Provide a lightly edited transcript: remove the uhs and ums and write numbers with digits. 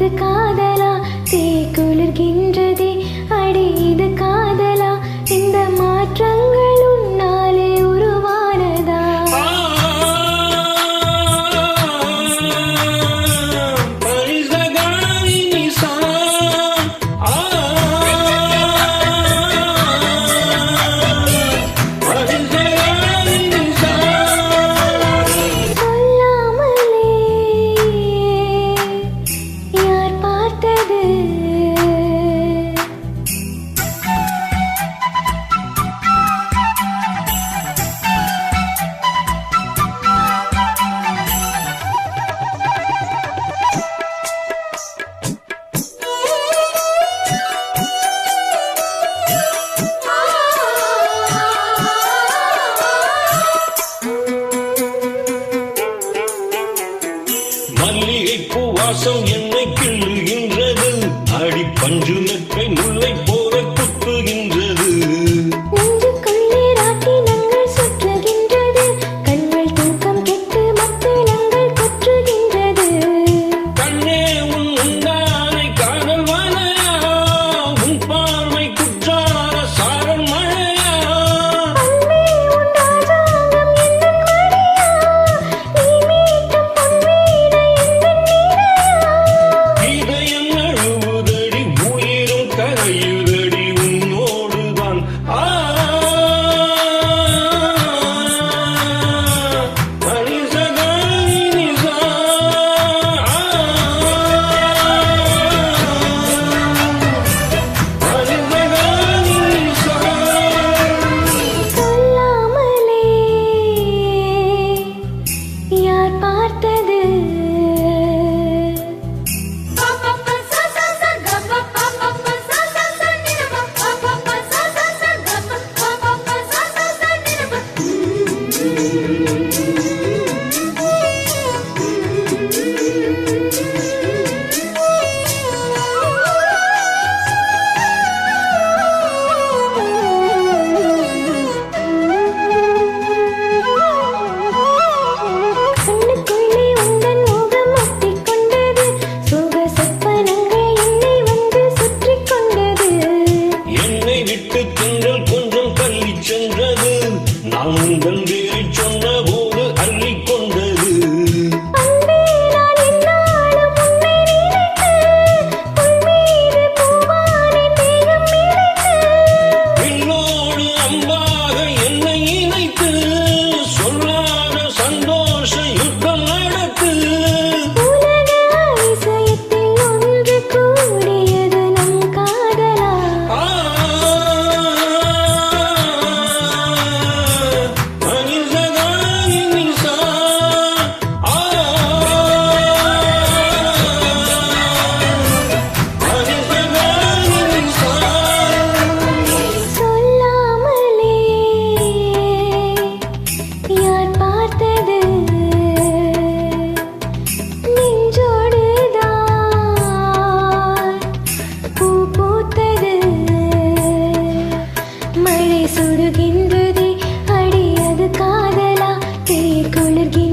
இது காதலா? தீ குளிர்கின்றதே அடி இது காதலா? இந்த மாற்றங்கள் உன்னாலே உருவானதா? மல்லிகைப்பூ வாசம் என்னை கிள்ளுகின்றது, அடி பஞ்சு நெற்றை முல்லை போல குத்துகின்றது. நெஞ்சுக்குள்ளே ராட்டினங்கள் சுற்றுகின்றது, கண்கள் தூக்கம் கெட்டு மத்தளங்கள் கொற்றுகின்றது. கண்ணே உன் உண்டானை காதல் மலையா, உன் பார்வை குற்றால சாரல் மழையா. அன்பே உன் ராஜாங்கம் எந்தன் மடியா, நீ மீட்டும் பொன்வீணை எந்தன் நீரையா. இதயம் அழுவுதடி, உயிரும் கரையுதடி உன்னோடுதான். சொல்லாமலே யார் பார்த்தது? கண்ணுக்குள்ளே உந்தன் முகம் ஒட்டிக்கொண்டது, சுக சொப்பனங்கள் என்னை வந்து சுற்றிக் கொண்டது. என்னை விட்டு திங்கள் கொஞ்சம் தள்ளி சென்றது, நான் உங்கள் வேறி சொன்ன போது அள்ளிக் கொண்டது. அன்பே நான் என்னாலும் உன்னை நினைத்து, உன் மீது பூவானே தேகம் நினைத்து. என்னோடு அம்பாக என்னை இணைத்து, சொல்லாத சந்தோஷ யுத்தம் நடத்து. உலக அதிசயத்தில் ஒன்று கூடியது நம் காதலா? சொல்லாமலே யார் பார்த்தது? நெஞ்சோடுதான் பூ பூத்தது, மழை சுடுகின்றதே அடி அது காதலா? தீ குளிர்கின்றது